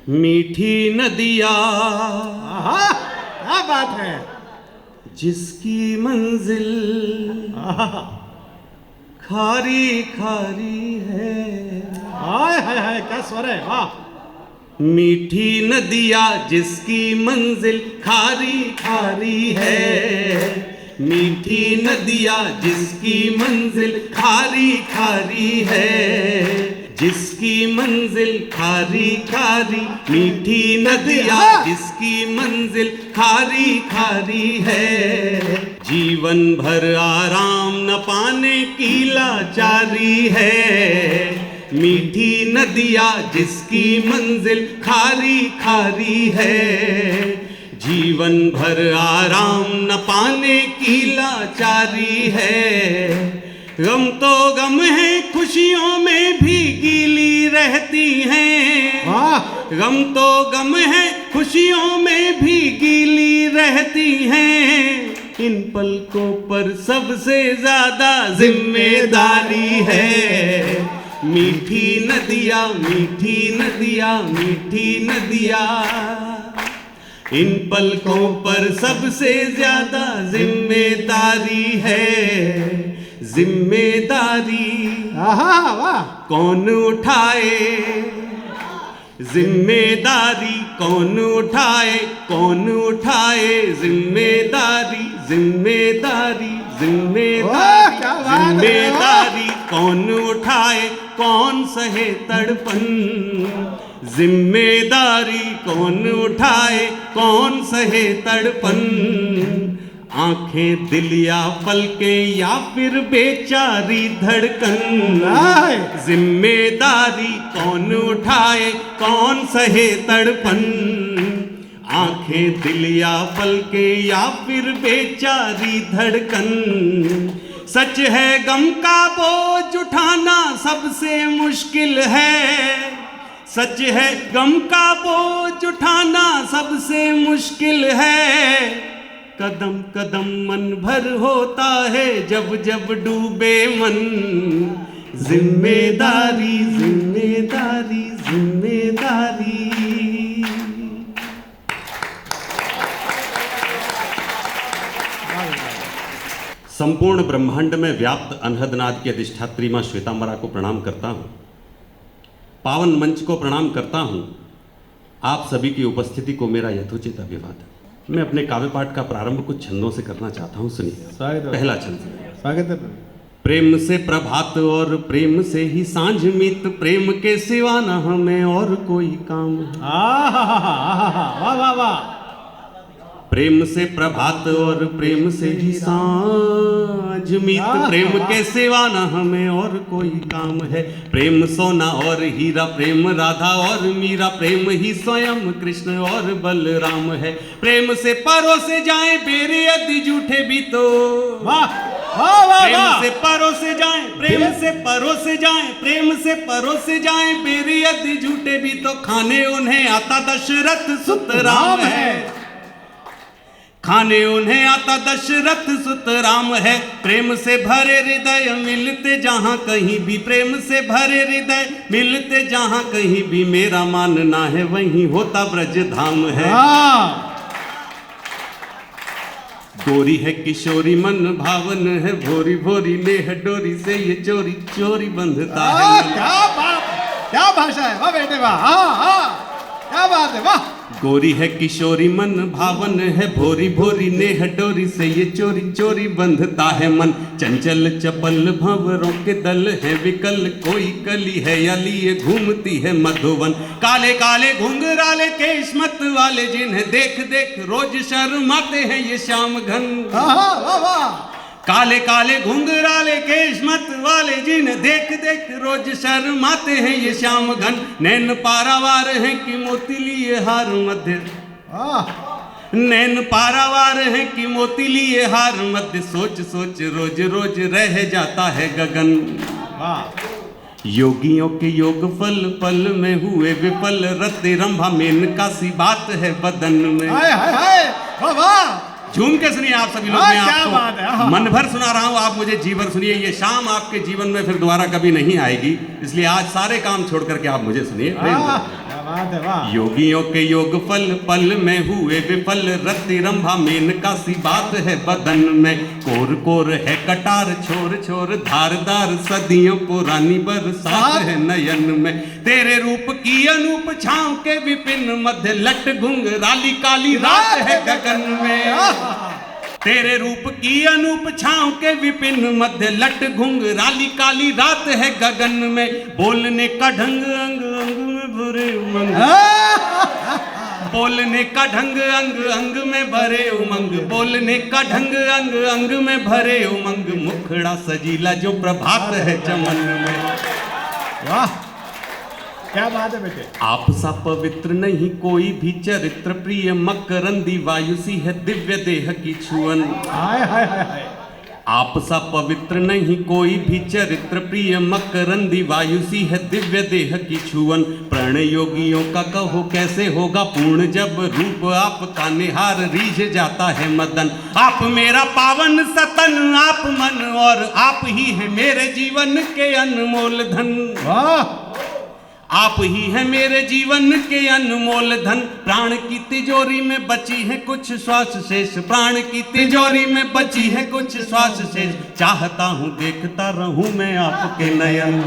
मीठी नदिया, क्या बात है, जिसकी मंजिल खारी खारी है। हाय हाय हाय, क्या स्वर है, वाह। मीठी नदिया जिसकी मंजिल खारी खारी है, मीठी नदिया जिसकी मंजिल खारी खारी है, जिसकी मंजिल खारी खारी, मीठी नदिया जिसकी मंजिल खारी खारी है, जीवन भर आराम न पाने की लाचारी है। मीठी नदिया जिसकी मंजिल खारी खारी है, जीवन भर आराम न पाने की लाचारी है। गम तो गम है, खुशियों में भी गीली रहती हैं। गम तो गम है, खुशियों में भी गीली रहती हैं। इन पलकों पर सबसे ज्यादा जिम्मेदारी है। मीठी नदिया, मीठी नदिया, मीठी नदिया, इन पलकों पर सबसे ज्यादा जिम्मेदारी है। जिम्मेदारी कौन उठाए, जिम्मेदारी कौन उठाए, कौन उठाए जिम्मेदारी, जिम्मेदारी, जिम्मेदारी, जिम्मेदारी कौन उठाए, कौन सहे तड़पन, जिम्मेदारी कौन उठाए, कौन सहे तड़पन। आंखें, दिल या पलकें या फिर बेचारी धड़कन, जिम्मेदारी कौन उठाए, कौन सहे तड़पन। आंखें, दिल या पलकें या फिर बेचारी धड़कन। सच है गम का बोझ उठाना सबसे मुश्किल है। सच है गम का बोझ उठाना सबसे मुश्किल है। कदम कदम मन भर होता है जब जब डूबे मन। जिम्मेदारी, जिम्मेदारी, जिम्मेदारी। संपूर्ण ब्रह्मांड में व्याप्त अनहदनाद की अधिष्ठात्री मां श्वेतांबरा को प्रणाम करता हूं। पावन मंच को प्रणाम करता हूं। आप सभी की उपस्थिति को मेरा यथोचित अभिवादन। मैं अपने काव्य पाठ का प्रारंभ कुछ छंदों से करना चाहता हूं, सुनिए। पहला छंद। स्वागत है। प्रेम से प्रभात और प्रेम से ही सांझ मीत, प्रेम के सिवा न हमें और कोई काम। वाह वाह वाह। प्रेम से प्रभात और प्रेम से ही सांझ मीत, प्रेम के सिवा न हमें और कोई काम है। प्रेम सोना और हीरा, प्रेम राधा और मीरा, प्रेम ही स्वयं कृष्ण और बलराम है। प्रेम से परोसे जाएं बेरे यदि झूठे भी तो, प्रेम से परोसे जाएं, प्रेम से परोसे जाएं, प्रेम से परोसे जाएं बेरे यदि झूठे भी तो, खाने उन्हें आता दशरथ सुत राम है। खाने उन्हें आता दशरथ सुत राम है। प्रेम से भरे हृदय मिलते जहां कहीं भी, प्रेम से भरे हृदय मिलते जहां कहीं भी, मेरा मानना है वहीं होता ब्रज धाम है। गोरी है किशोरी मन भावन है, भोरी भोरी नेह डोरी से ये चोरी चोरी बंधता है। क्या बात, क्या भाषा है, वाह बेटे वाह, क्या बात है, वाह। गोरी है किशोरी मन भावन है, भोरी भोरी नेह डोरी से ये चोरी चोरी बंधता है मन। चंचल चपल भंवरों के दल है विकल, कोई कली है या लिए घूमती है मधुवन। काले काले घुंघराले केश मत वाले, जिन्हें देख देख रोज शर्माते हैं ये श्याम घन। काले काले घुंघराले केश मत वाले, जिन्हें देख देख रोज शर्माते हैं ये श्याम घन। नैन पारावार हैं कि मोती लिए हार मध्य, नैन पारावार हैं कि मोती लिए हार मध्य, सोच सोच रोज रोज रह जाता है गगन। योगियों के योग फल पल में हुए विफल, रते रंभा मेनका सी बात है बदन में। झूम के सुनिए आप सभी लोग। मैं आपको मन भर सुना रहा हूँ, आप मुझे जीवन सुनिए। ये शाम आपके जीवन में फिर दोबारा कभी नहीं आएगी, इसलिए आज सारे काम छोड़ करके आप मुझे सुनिए। बात है वाह। योगियों के योग फल पल में हुए विफल, रति रंभा मेनका सी बात है बदन में। कोर कोर है कटार, छोर छोर धारदार, सदियों पुरानी बरसात है नयन में। तेरे रूप की अनूप छांव के विपिन मध्य, लट घुंघराली काली रात है गगन में। तेरे रूप की अनूप छांव के विपिन मध्य, लट घुंघराली काली रात है गगन में। बोलने का ढंग अंग अंग में भरे उमंग, बोलने का ढंग अंग अंग में भरे उमंग, बोलने का ढंग अंग अंग में भरे उमंग। मुखड़ा सजीला जो प्रभात है चमन में। वाह क्या बात है बेटे। आप सा पवित्र नहीं कोई भी चरित्र, प्रिय मकरंदी वायु सी है दिव्य देह की छुअन। हाय हाय हाय हाय। आप सा पवित्र नहीं कोई भी चरित्र, प्रिय मकरंदी वायु सी है दिव्य देह की छुअन। प्रणय योगियों का कहो कैसे होगा पूर्ण, जब रूप आपका निहार रीझ जाता है मदन। आप मेरा पावन सतन, आप मन और आप ही है मेरे जीवन के अनमोल धन। वाह आप ही है मेरे जीवन के अनमोल धन। प्राण की तिजोरी में बची है कुछ श्वास शेष, प्राण की तिजोरी में बची है कुछ श्वास शेष। चाहता हूँ देखता रहूं मैं आपके नयन।